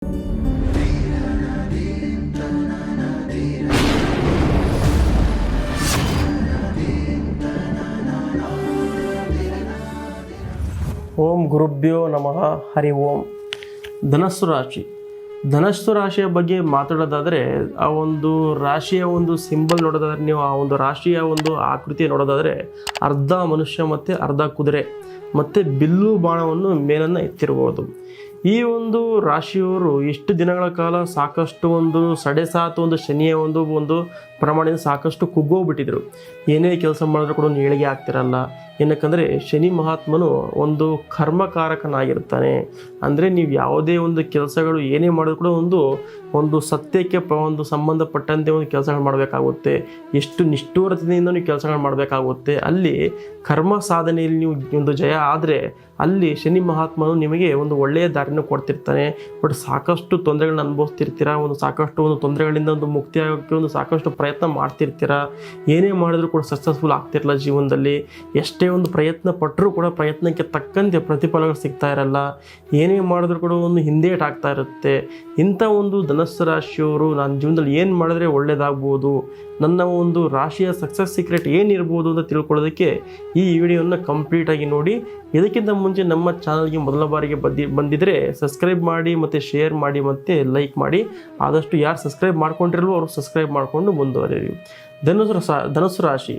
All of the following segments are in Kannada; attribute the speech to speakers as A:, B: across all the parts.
A: ಓಂ ಗುರುಭ್ಯೋ ನಮಃ. ಹರಿ ಓಂ. ಧನಸ್ಸು ರಾಶಿಯ ಬಗ್ಗೆ ಮಾತಾಡೋದಾದರೆ, ಆ ಒಂದು ರಾಶಿಯ ಒಂದು ಸಿಂಬಲ್ ನೋಡೋದಾದ್ರೆ, ನೀವು ಆ ಒಂದು ರಾಶಿಯ ಒಂದು ಆಕೃತಿ ನೋಡೋದಾದರೆ ಅರ್ಧ ಮನುಷ್ಯ ಮತ್ತು ಅರ್ಧ ಕುದುರೆ ಮತ್ತು ಬಿಲ್ಲು ಬಾಣವನ್ನು ಮೇಲನ್ನು ಎತ್ತಿರಬಹುದು. ಈ ಒಂದು ರಾಶಿಯವರು ಇಷ್ಟು ದಿನಗಳ ಕಾಲ ಸಾಕಷ್ಟು ಒಂದು ಸಡೆಸಾತು ಒಂದು ಶನಿಯ ಒಂದು ಪ್ರಮಾಣದಿಂದ ಸಾಕಷ್ಟು ಕುಗ್ಗೋಗ್ಬಿಟ್ಟಿದ್ರು. ಏನೇ ಕೆಲಸ ಮಾಡಿದ್ರು ಕೂಡ ಒಂದು ಏಳಿಗೆ ಆಗ್ತಿರಲ್ಲ. ಏನಕ್ಕಂದರೆ ಶನಿ ಮಹಾತ್ಮನು ಒಂದು ಕರ್ಮಕಾರಕನಾಗಿರ್ತಾನೆ. ಅಂದರೆ ನೀವು ಯಾವುದೇ ಒಂದು ಕೆಲಸಗಳು ಏನೇ ಮಾಡಿದ್ರು ಕೂಡ ಒಂದು ಸತ್ಯಕ್ಕೆ ಒಂದು ಸಂಬಂಧಪಟ್ಟಂತೆ ಒಂದು ಕೆಲಸಗಳು ಮಾಡಬೇಕಾಗುತ್ತೆ. ಎಷ್ಟು ನಿಷ್ಠೂರತೆಯಿಂದ ನೀವು ಕೆಲಸಗಳು ಮಾಡಬೇಕಾಗುತ್ತೆ. ಅಲ್ಲಿ ಕರ್ಮ ಸಾಧನೆಯಲ್ಲಿ ನೀವು ಒಂದು ಜಯ ಆದರೆ ಅಲ್ಲಿ ಶನಿ ಮಹಾತ್ಮನು ನಿಮಗೆ ಒಂದು ಒಳ್ಳೆಯ ದಾರಿನ ಕೊಡ್ತಿರ್ತಾನೆ. ಬಟ್ ಸಾಕಷ್ಟು ತೊಂದರೆಗಳನ್ನ ಅನುಭವಿಸ್ತಿರ್ತೀರ. ಸಾಕಷ್ಟು ತೊಂದರೆಗಳಿಂದ ಮುಕ್ತಿ ಆಗೋಕ್ಕೆ ಸಾಕಷ್ಟು ಪ್ರಯತ್ನ ಮಾಡ್ತಿರ್ತೀರ. ಏನೇ ಮಾಡಿದ್ರು ಕೂಡ ಸಕ್ಸಸ್ಫುಲ್ ಆಗ್ತಿರಲ್ಲ ಜೀವನದಲ್ಲಿ. ಎಷ್ಟೇ ಒಂದು ಪ್ರಯತ್ನ ಪಟ್ಟರೂ ಕೂಡ ಪ್ರಯತ್ನಕ್ಕೆ ತಕ್ಕಂತೆ ಪ್ರತಿಫಲಗಳು ಸಿಗ್ತಾ ಇರಲ್ಲ. ಏನೇ ಮಾಡಿದ್ರು ಕೂಡ ಹಿಂದೇಟ್ ಆಗ್ತಾ ಇರುತ್ತೆ. ಇಂಥ ಒಂದು ಧನಸ್ಸು ರಾಶಿಯವರು ನನ್ನ ಜೀವನದಲ್ಲಿ ಏನು ಮಾಡಿದ್ರೆ ಒಳ್ಳೆಯದಾಗ್ಬೋದು, ನನ್ನ ಒಂದು ರಾಶಿಯ ಸಕ್ಸಸ್ ಸೀಕ್ರೆಟ್ ಏನಿರ್ಬೋದು ಅಂತ ತಿಳ್ಕೊಳ್ಳೋದಕ್ಕೆ ಈ ವಿಡಿಯೋನ ಕಂಪ್ಲೀಟಾಗಿ ನೋಡಿ. ಇದಕ್ಕಿಂತ ಮುಂಚೆ ನಮ್ಮ ಚಾನಲ್ಗೆ ಮೊದಲ ಬಾರಿಗೆ ಬಂದಿದ್ದರೆ ಸಬ್ಸ್ಕ್ರೈಬ್ ಮಾಡಿ ಮತ್ತು ಶೇರ್ ಮಾಡಿ ಮತ್ತು ಲೈಕ್ ಮಾಡಿ. ಆದಷ್ಟು ಯಾರು ಸಬ್ಸ್ಕ್ರೈಬ್ ಮಾಡ್ಕೊಂಡಿರಲ್ವೋ ಅವರು ಸಬ್ಸ್ಕ್ರೈಬ್ ಮಾಡಿಕೊಂಡು ಮುಂದುವರಿರಿ. ಧನುಸ್ಸು ರಾಶಿ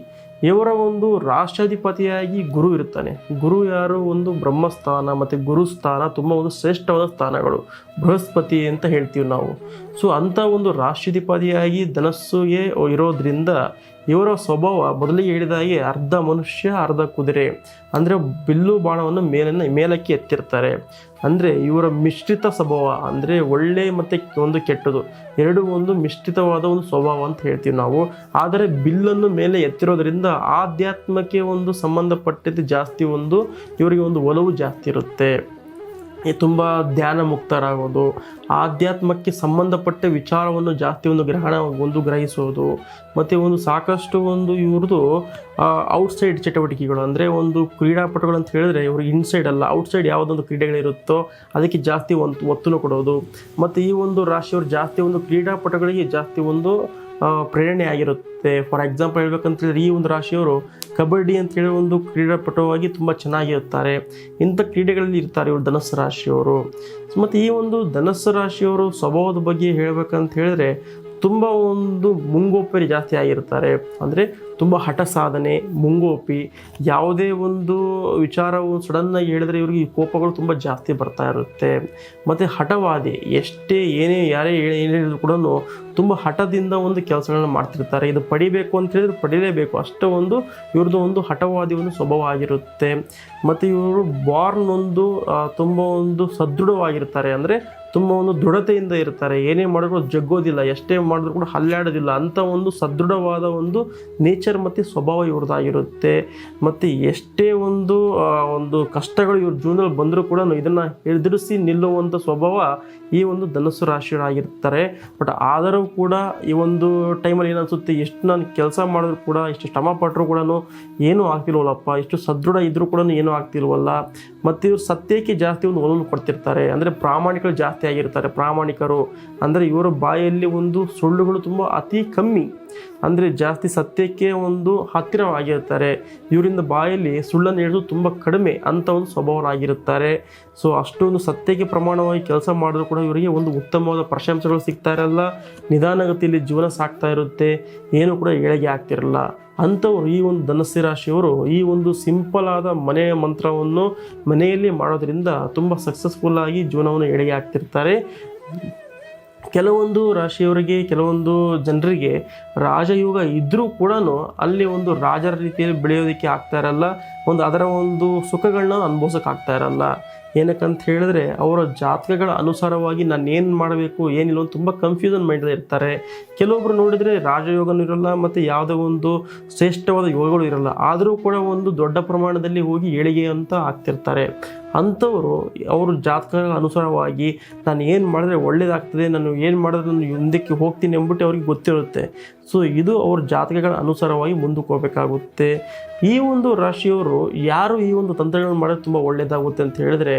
A: ಇವರ ಒಂದು ರಾಷ್ಟ್ರಾಧಿಪತಿಯಾಗಿ ಗುರು ಇರ್ತಾನೆ. ಗುರು ಯಾರು? ಒಂದು ಬ್ರಹ್ಮಸ್ಥಾನ ಮತ್ತು ಗುರುಸ್ಥಾನ ತುಂಬ ಒಂದು ಶ್ರೇಷ್ಠವಾದ ಸ್ಥಾನಗಳು. ಬೃಹಸ್ಪತಿ ಅಂತ ಹೇಳ್ತೀವಿ ನಾವು. ಸೊ ಅಂಥ ಒಂದು ರಾಷ್ಟ್ರಾಧಿಪತಿಯಾಗಿ ಧನಸ್ಸುಗೆ ಇರೋದ್ರಿಂದ ಇವರ ಸ್ವಭಾವ ಮೊದಲಿಗೆ ಹೇಳಿದಾಗೆ ಅರ್ಧ ಮನುಷ್ಯ ಅರ್ಧ ಕುದುರೆ. ಅಂದರೆ ಬಿಲ್ಲು ಬಾಣವನ್ನು ಮೇಲಕ್ಕೆ ಎತ್ತಿರ್ತಾರೆ. ಅಂದರೆ ಇವರ ಮಿಶ್ರಿತ ಸ್ವಭಾವ, ಅಂದರೆ ಒಳ್ಳೆ ಮತ್ತು ಒಂದು ಕೆಟ್ಟದು ಎರಡು ಒಂದು ಮಿಶ್ರಿತವಾದ ಒಂದು ಸ್ವಭಾವ ಅಂತ ಹೇಳ್ತೀವಿ ನಾವು. ಆದರೆ ಬಿಲ್ಲನ್ನು ಮೇಲೆ ಎತ್ತಿರೋದ್ರಿಂದ ಆಧ್ಯಾತ್ಮಕ್ಕೆ ಒಂದು ಸಂಬಂಧಪಟ್ಟಂತೆ ಜಾಸ್ತಿ ಇವರಿಗೆ ಒಂದು ಒಲವು ಜಾಸ್ತಿ ಇರುತ್ತೆ. ತುಂಬ ಧ್ಯಾನ ಮುಕ್ತರಾಗೋದು, ಆಧ್ಯಾತ್ಮಕ್ಕೆ ಸಂಬಂಧಪಟ್ಟ ವಿಚಾರವನ್ನು ಜಾಸ್ತಿ ಗ್ರಹಿಸೋದು ಮತ್ತು ಸಾಕಷ್ಟು ಇವ್ರದ್ದು ಔಟ್ಸೈಡ್ ಚಟುವಟಿಕೆಗಳು. ಅಂದರೆ ಕ್ರೀಡಾಪಟುಗಳು ಅಂತ ಹೇಳಿದ್ರೆ ಇವ್ರಿಗೆ ಇನ್ಸೈಡ್ ಅಲ್ಲ, ಔಟ್ಸೈಡ್ ಯಾವುದೊಂದು ಕ್ರೀಡೆಗಳಿರುತ್ತೋ ಅದಕ್ಕೆ ಜಾಸ್ತಿ ಒತ್ತನ್ನು ಕೊಡೋದು. ಮತ್ತು ಈ ಒಂದು ರಾಶಿಯವರು ಜಾಸ್ತಿ ಕ್ರೀಡಾಪಟುಗಳಿಗೆ ಜಾಸ್ತಿ ಪ್ರೇರಣೆ ಆಗಿರುತ್ತೆ. ಫಾರ್ ಎಕ್ಸಾಂಪಲ್ ಹೇಳ್ಬೇಕಂತ ಹೇಳಿದ್ರೆ ಈ ಒಂದು ರಾಶಿಯವರು ಕಬಡ್ಡಿ ಅಂತೇಳಿ ಕ್ರೀಡಾಪಟುವಾಗಿ ತುಂಬ ಚೆನ್ನಾಗಿರ್ತಾರೆ. ಇಂಥ ಕ್ರೀಡೆಗಳಲ್ಲಿ ಇರ್ತಾರೆ ಇವರು ಧನಸ್ಸು ರಾಶಿಯವರು. ಮತ್ತು ಈ ಧನಸ್ಸು ರಾಶಿಯವರು ಸ್ವಭಾವದ ಬಗ್ಗೆ ಹೇಳ್ಬೇಕಂತ ಹೇಳಿದ್ರೆ ತುಂಬ ಮುಂಗೋಪಿ ಜಾಸ್ತಿ ಆಗಿರ್ತಾರೆ. ಅಂದರೆ ತುಂಬ ಹಠ ಸಾಧನೆ, ಮುಂಗೋಪಿ. ಯಾವುದೇ ಒಂದು ವಿಚಾರವು ಸಡನ್ನಾಗಿ ಹೇಳಿದ್ರೆ ಇವ್ರಿಗೆ ಈ ಕೋಪಗಳು ತುಂಬ ಜಾಸ್ತಿ ಬರ್ತಾ ಇರುತ್ತೆ. ಮತ್ತು ಹಠವಾದಿ, ಯಾರೇ ಹೇಳಿದ್ರು ಕೂಡ ತುಂಬ ಹಠದಿಂದ ಕೆಲಸಗಳನ್ನ ಮಾಡ್ತಿರ್ತಾರೆ. ಇದು ಪಡಿಬೇಕು ಅಂತ ಹೇಳಿದ್ರೆ ಪಡಿಲೇಬೇಕು, ಅಷ್ಟು ಇವ್ರದ್ದು ಹಠವಾದಿ ಸ್ವಭಾವ ಆಗಿರುತ್ತೆ. ಮತ್ತು ಇವರು ತುಂಬ ಸದೃಢವಾಗಿರ್ತಾರೆ. ಅಂದರೆ ತುಂಬ ದೃಢತೆಯಿಂದ ಇರ್ತಾರೆ. ಏನೇ ಮಾಡಿದ್ರು ಜಗ್ಗೋದಿಲ್ಲ, ಎಷ್ಟೇ ಮಾಡಿದ್ರು ಕೂಡ ಹಲ್ಲಾಡೋದಿಲ್ಲ. ಅಂಥ ಸದೃಢವಾದ ನೇಚರ್ ಮತ್ತು ಸ್ವಭಾವ ಇವ್ರದ್ದಾಗಿರುತ್ತೆ. ಮತ್ತು ಎಷ್ಟೇ ಕಷ್ಟಗಳು ಇವ್ರ ಜೀವನದಲ್ಲಿ ಬಂದರೂ ಕೂಡ ಇದನ್ನು ಎದುರಿಸಿ ನಿಲ್ಲುವಂಥ ಸ್ವಭಾವ ಈ ಧನಸ್ಸು ರಾಶಿಯವರಾಗಿರ್ತಾರೆ. ಬಟ್ ಆದರೂ ಕೂಡ ಈ ಟೈಮಲ್ಲಿ ಏನನ್ಸುತ್ತೆ, ಎಷ್ಟು ನಾನು ಕೆಲಸ ಮಾಡಿದ್ರು ಕೂಡ, ಇಷ್ಟು ಶ್ರಮ ಪಟ್ಟರು ಕೂಡ ಏನೂ ಆಗ್ತಿಲ್ವಲ್ಲಪ್ಪ, ಇಷ್ಟು ಸದೃಢ ಇದ್ದರೂ ಕೂಡ ಏನೂ ಆಗ್ತಿಲ್ವಲ್ಲ. ಮತ್ತು ಇವರು ಸತ್ಯಕ್ಕೆ ಜಾಸ್ತಿ ಒಲವು ಕೊಡ್ತಿರ್ತಾರೆ. ಅಂದರೆ ಪ್ರಾಮಾಣಿಕರು ಜಾಸ್ತಿ ಆಗಿರ್ತಾರೆ. ಪ್ರಾಮಾಣಿಕರು ಅಂದರೆ ಇವರ ಬಾಯಲ್ಲಿ ಸುಳ್ಳುಗಳು ತುಂಬ ಅತಿ ಕಮ್ಮಿ. ಅಂದರೆ ಜಾಸ್ತಿ ಸತ್ಯಕ್ಕೆ ಹತ್ತಿರವಾಗಿರ್ತಾರೆ. ಇವರಿಂದ ಬಾಯಲ್ಲಿ ಸುಳ್ಳನ್ನು ಹೇಳೋದು ತುಂಬ ಕಡಿಮೆ ಅಂತ ಸ್ವಭಾವರಾಗಿರುತ್ತಾರೆ. ಸೊ ಅಷ್ಟೊಂದು ಸತ್ಯಕ್ಕೆ ಪ್ರಮಾಣವಾಗಿ ಕೆಲಸ ಮಾಡಿದ್ರು ಕೂಡ ಇವರಿಗೆ ಉತ್ತಮವಾದ ಪ್ರಶಂಸೆಗಳು ಸಿಗ್ತಾ ಇರಲ್ಲ. ನಿಧಾನಗತಿಯಲ್ಲಿ ಜೀವನ ಸಾಗ್ತಾ ಇರುತ್ತೆ. ಏನೂ ಕೂಡ ಏಳಿಗೆ ಆಗ್ತಿರಲ್ಲ. ಅಂಥವ್ರು ಈ ಧನಸ್ಸು ರಾಶಿಯವರು ಈ ಸಿಂಪಲ್ ಆದ ಮನೆಯ ಮಂತ್ರವನ್ನು ಮನೆಯಲ್ಲಿ ಮಾಡೋದ್ರಿಂದ ತುಂಬ ಸಕ್ಸಸ್ಫುಲ್ಲಾಗಿ ಜೀವನವನ್ನು ಏಳಿಗೆ ಆಗ್ತಿರ್ತಾರೆ. ಕೆಲವೊಂದು ರಾಶಿಯವರಿಗೆ, ಕೆಲವೊಂದು ಜನರಿಗೆ ರಾಜಯೋಗ ಇದ್ದರೂ ಕೂಡ ಅಲ್ಲಿ ರಾಜರ ರೀತಿಯಲ್ಲಿ ಬೆಳೆಯೋದಕ್ಕೆ ಆಗ್ತಾ ಇರಲ್ಲ. ಅದರ ಸುಖಗಳನ್ನ ಅನುಭವಿಸೋಕ್ಕಾಗ್ತಾ ಇರಲ್ಲ. ಏನಕ್ಕಂತ ಹೇಳಿದ್ರೆ ಅವರ ಜಾತಕಗಳ ಅನುಸಾರವಾಗಿ ನಾನು ಏನು ಮಾಡಬೇಕು ಏನಿಲ್ಲ ತುಂಬ ಕನ್ಫ್ಯೂಷನ್ ಮೈಂಡಲ್ಲಿ ಇರ್ತಾರೆ. ಕೆಲವೊಬ್ರು ನೋಡಿದರೆ ರಾಜಯೋಗನೂ ಇರಲ್ಲ ಮತ್ತು ಯಾವುದೋ ಶ್ರೇಷ್ಠವಾದ ಯೋಗಗಳು ಇರಲ್ಲ. ಆದರೂ ಕೂಡ ದೊಡ್ಡ ಪ್ರಮಾಣದಲ್ಲಿ ಹೋಗಿ ಏಳಿಗೆ ಅಂತ ಆಗ್ತಿರ್ತಾರೆ. ಅಂಥವರು ಅವರು ಜಾತಕಗಳ ಅನುಸಾರವಾಗಿ ನಾನು ಏನು ಮಾಡಿದ್ರೆ ಒಳ್ಳೆಯದಾಗ್ತದೆ, ನಾನು ಏನು ಮಾಡಿದ್ರೆ ನಾನು ಮುಂದಕ್ಕೆ ಹೋಗ್ತೀನಿ ಎಂಬುಟ್ಟು ಅವ್ರಿಗೆ ಗೊತ್ತಿರುತ್ತೆ. ಸೊ ಇದು ಅವ್ರ ಜಾತಕಗಳ ಅನುಸಾರವಾಗಿ ಮುಂದಕ್ಕೆ ಹೋಗಬೇಕಾಗುತ್ತೆ. ಈ ರಾಶಿಯವರು ಯಾರು ಈ ತಂತ್ರಗಳನ್ನು ಮಾಡಿದ್ರೆ ತುಂಬ ಒಳ್ಳೆಯದಾಗುತ್ತೆ ಅಂತ ಹೇಳಿದ್ರೆ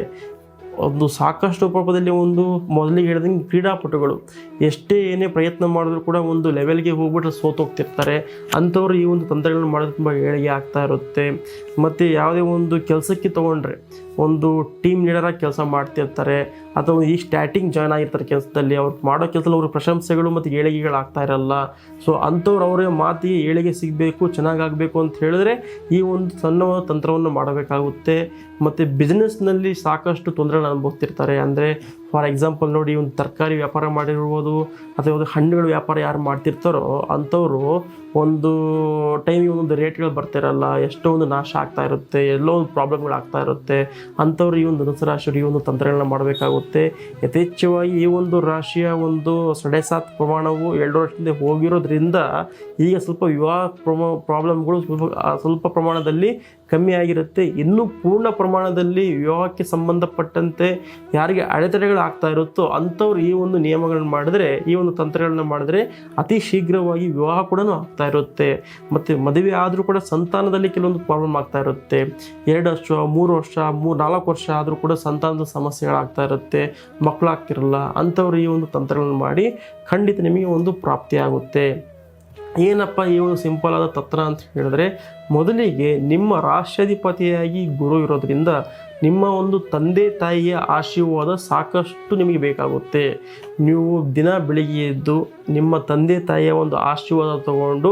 A: ಒಂದು ಸಾಕಷ್ಟು ರೂಪದಲ್ಲಿ ಒಂದು ಮೊದಲಿಗೆ ಹೇಳಿದಂಗೆ ಕ್ರೀಡಾಪಟುಗಳು ಎಷ್ಟೇ ಏನೇ ಪ್ರಯತ್ನ ಮಾಡಿದ್ರು ಕೂಡ ಒಂದು ಲೆವೆಲ್ಗೆ ಹೋಗ್ಬಿಟ್ರೆ ಸೋತೋಗ್ತಿರ್ತಾರೆ. ಅಂಥವ್ರು ಈ ಒಂದು ತಂತ್ರಗಳನ್ನು ಮಾಡೋದು ತುಂಬ ಏಳಿಗೆ ಆಗ್ತಾ ಇರುತ್ತೆ. ಮತ್ತು ಯಾವುದೇ ಒಂದು ಕೆಲಸಕ್ಕೆ ತೊಗೊಂಡ್ರೆ ಒಂದು ಟೀಮ್ ಲೀಡರಾಗಿ ಕೆಲಸ ಮಾಡ್ತಿರ್ತಾರೆ ಅಥವಾ ಈ ಸ್ಟಾರ್ಟಿಂಗ್ ಜಾಯ್ನ್ ಆಗಿರ್ತಾರೆ ಕೆಲಸದಲ್ಲಿ, ಅವ್ರು ಮಾಡೋ ಕೆಲಸದಲ್ಲಿ ಅವ್ರ ಪ್ರಶಂಸೆಗಳು ಮತ್ತು ಏಳಿಗೆಗಳು ಆಗ್ತಾ ಇರಲ್ಲ. ಸೊ ಅಂಥವ್ರು ಅವರ ಮಾತಿಗೆ ಏಳಿಗೆ ಸಿಗಬೇಕು, ಚೆನ್ನಾಗಾಗಬೇಕು ಅಂತ ಹೇಳಿದ್ರೆ ಈ ಒಂದು ಸಣ್ಣ ತಂತ್ರವನ್ನು ಮಾಡಬೇಕಾಗುತ್ತೆ. ಮತ್ತು ಬಿಸ್ನೆಸ್ನಲ್ಲಿ ಸಾಕಷ್ಟು ತೊಂದರೆಗಳನ್ನು ಅನುಭವಿಸ್ತಿರ್ತಾರೆ. ಅಂದರೆ ಫಾರ್ ಎಕ್ಸಾಂಪಲ್ ನೋಡಿ, ಒಂದು ತರಕಾರಿ ವ್ಯಾಪಾರ ಮಾಡಿರ್ಬೋದು ಅಥವಾ ಒಂದು ಹಣ್ಣುಗಳ ವ್ಯಾಪಾರ ಯಾರು ಮಾಡ್ತಿರ್ತಾರೋ ಅಂಥವರು ಒಂದು ಟೈಮಿಗೆ ಒಂದೊಂದು ರೇಟ್ಗಳು ಬರ್ತಿರಲ್ಲ, ಎಷ್ಟೋ ಒಂದು ನಾಶ ಆಗ್ತಾ ಇರುತ್ತೆ, ಎಲ್ಲೋ ಒಂದು ಪ್ರಾಬ್ಲಮ್ಗಳು ಆಗ್ತಾ ಇರುತ್ತೆ. ಅಂಥವ್ರು ಈ ಒಂದು ಧನುಸು ರಾಶಿಯವರು ಈ ಒಂದು ತಂತ್ರಗಳನ್ನ ಮಾಡಬೇಕಾಗುತ್ತೆ. ಯಥೇಚ್ಛವಾಗಿ ಈ ಒಂದು ರಾಶಿಯ ಒಂದು 7.7 ಪ್ರಮಾಣವು 2 ವರ್ಷದಿಂದ ಹೋಗಿರೋದ್ರಿಂದ ಈಗ ಸ್ವಲ್ಪ ವಿವಾಹ ಪ್ರಾಬ್ಲಮ್ಗಳು ಸ್ವಲ್ಪ ಪ್ರಮಾಣದಲ್ಲಿ ಕಮ್ಮಿ ಆಗಿರುತ್ತೆ. ಇನ್ನೂ ಪೂರ್ಣ ಪ್ರಮಾಣದಲ್ಲಿ ವಿವಾಹಕ್ಕೆ ಸಂಬಂಧಪಟ್ಟಂತೆ ಯಾರಿಗೆ ಅಡೆತಡೆಗಳು ಆಗ್ತಾ ಇರುತ್ತೋ ಅಂಥವ್ರು ಈ ಒಂದು ನಿಯಮಗಳನ್ನ ಮಾಡಿದ್ರೆ, ಈ ಒಂದು ತಂತ್ರಗಳನ್ನ ಮಾಡಿದ್ರೆ ಅತಿ ಶೀಘ್ರವಾಗಿ ವಿವಾಹ ಕೂಡ ಆಗ್ತಾ ಇರುತ್ತೆ. ಮತ್ತು ಮದುವೆ ಆದರೂ ಕೂಡ ಸಂತಾನದಲ್ಲಿ ಕೆಲವೊಂದು ಪ್ರಾಬ್ಲಮ್ ಆಗ್ತಾ ಇರುತ್ತೆ. 2 ವರ್ಷ 3 ವರ್ಷ 4 ವರ್ಷ ಆದರೂ ಕೂಡ ಸಂತಾನದ ಸಮಸ್ಯೆಗಳಾಗ್ತಾ ಇರುತ್ತೆ, ಮಕ್ಕಳಾಗ್ತಿರಲ್ಲ. ಅಂಥವ್ರು ಈ ಒಂದು ತಂತ್ರಗಳನ್ನು ಮಾಡಿ ಖಂಡಿತ ನಿಮಗೆ ಒಂದು ಪ್ರಾಪ್ತಿಯಾಗುತ್ತೆ. ಏನಪ್ಪ ಈ ಒಂದು ಸಿಂಪಲ್ ಆದ ತತ್ರ ಅಂತ ಹೇಳಿದ್ರೆ, ಮೊದಲಿಗೆ ನಿಮ್ಮ ರಾಷ್ಟ್ರಾಧಿಪತಿಯಾಗಿ ಗುರು ಇರೋದ್ರಿಂದ ನಿಮ್ಮ ಒಂದು ತಂದೆ ತಾಯಿಯ ಆಶೀರ್ವಾದ ಸಾಕಷ್ಟು ನಿಮಗೆ ಬೇಕಾಗುತ್ತೆ. ನೀವು ದಿನ ಬೆಳಿಗ್ಗೆ ಎದ್ದು ನಿಮ್ಮ ತಂದೆ ತಾಯಿಯ ಒಂದು ಆಶೀರ್ವಾದ ತಗೊಂಡು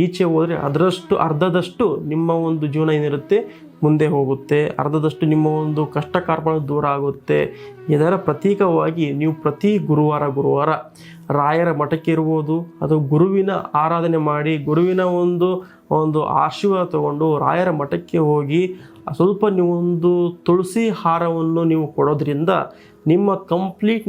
A: ಈಚೆ ಹೋದರೆ ಅದರಷ್ಟು ಅರ್ಧದಷ್ಟು ನಿಮ್ಮ ಒಂದು ಜೀವನ ಏನಿರುತ್ತೆ ಮುಂದೆ ಹೋಗುತ್ತೆ, ಅರ್ಧದಷ್ಟು ನಿಮ್ಮ ಒಂದು ಕಷ್ಟ ಕಾರ್ಪಣ್ಯ ದೂರ ಆಗುತ್ತೆ. ಇದರ ಪ್ರತೀಕವಾಗಿ ನೀವು ಪ್ರತಿ ಗುರುವಾರ ರಾಯರ ಮಠಕ್ಕೆ ಇರ್ಬೋದು ಅಥವಾ ಗುರುವಿನ ಆರಾಧನೆ ಮಾಡಿ ಗುರುವಿನ ಒಂದು ಆಶೀರ್ವಾದ ತಗೊಂಡು ರಾಯರ ಮಠಕ್ಕೆ ಹೋಗಿ ಸ್ವಲ್ಪ ನೀವೊಂದು ತುಳಸಿ ಹಾರವನ್ನು ನೀವು ಕೊಡೋದ್ರಿಂದ ನಿಮ್ಮ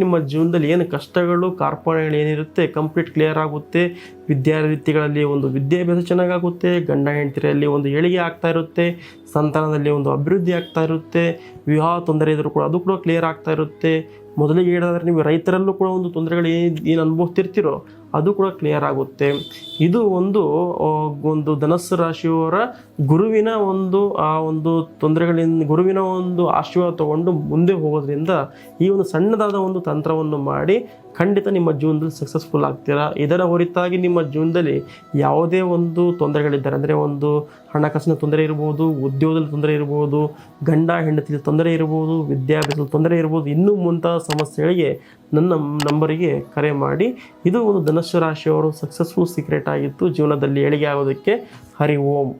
A: ನಿಮ್ಮ ಜೀವನದಲ್ಲಿ ಏನು ಕಷ್ಟಗಳು ಕಾರ್ಪಣ್ಯಗಳು ಏನಿರುತ್ತೆ ಕಂಪ್ಲೀಟ್ ಕ್ಲಿಯರ್ ಆಗುತ್ತೆ. ವಿದ್ಯಾರ್ಥಿಗಳಲ್ಲಿ ಒಂದು ವಿದ್ಯಾಭ್ಯಾಸ ಚೆನ್ನಾಗಾಗುತ್ತೆ, ಗಂಡ ಹೆಂಡತಿರಲ್ಲಿ ಒಂದು ಏಳಿಗೆ ಆಗ್ತಾ ಇರುತ್ತೆ, ಸಂತಾನದಲ್ಲಿ ಒಂದು ಅಭಿವೃದ್ಧಿ ಆಗ್ತಾ ಇರುತ್ತೆ, ವಿವಾಹ ತೊಂದರೆ ಇದ್ರೂ ಕೂಡ ಅದು ಕೂಡ ಕ್ಲಿಯರ್ ಆಗ್ತಾ ಇರುತ್ತೆ. ಮೊದಲಿಗೆ ಹೇಳಿದ್ರೆ ನೀವು ರೈತರಲ್ಲೂ ಕೂಡ ಒಂದು ತೊಂದರೆಗಳು ಏನು ಅನುಭವಿಸ್ತಿರ್ತೀರೋ ಅದು ಕೂಡ ಕ್ಲಿಯರ್ ಆಗುತ್ತೆ. ಇದು ಒಂದು ಧನಸ್ಸು ರಾಶಿಯವರ ಗುರುವಿನ ಒಂದು ತೊಂದರೆಗಳಿಂದ ಗುರುವಿನ ಒಂದು ಆಶೀರ್ವಾದ ತಗೊಂಡು ಮುಂದೆ ಹೋಗೋದ್ರಿಂದ ಈ ಒಂದು ಸಣ್ಣದಾದ ಒಂದು ತಂತ್ರವನ್ನು ಮಾಡಿ ಖಂಡಿತ ನಿಮ್ಮ ಜೀವನದಲ್ಲಿ ಸಕ್ಸಸ್ಫುಲ್ ಆಗ್ತೀರಾ. ಇದರ ಹೊರತಾಗಿ ನಿಮ್ಮ ಜೀವನದಲ್ಲಿ ಯಾವುದೇ ಒಂದು ತೊಂದರೆಗಳಿದ್ದಾರೆ, ಅಂದರೆ ಒಂದು ಹಣಕಾಸಿನ ತೊಂದರೆ ಇರ್ಬೋದು, ಉದ್ಯೋಗದಲ್ಲಿ ತೊಂದರೆ ಇರ್ಬೋದು, ಗಂಡ ಹೆಂಡತಿಯ ತೊಂದರೆ ಇರ್ಬೋದು, ವಿದ್ಯಾಭ್ಯಾಸದ ತೊಂದರೆ ಇರ್ಬೋದು, ಇನ್ನೂ ಮುಂತಾದ ಸಮಸ್ಯೆಗಳಿಗೆ ನನ್ನ ನಂಬರಿಗೆ ಕರೆ ಮಾಡಿ. ಇದು ಒಂದು ಧನುಸ್ಸು ರಾಶಿಯವರು ಸಕ್ಸಸ್ಫುಲ್ ಸೀಕ್ರೆಟ್ ಆಗಿತ್ತು ಜೀವನದಲ್ಲಿ ಏಳಿಗೆ ಆಗೋದಕ್ಕೆ. ಹರಿ ಓಂ.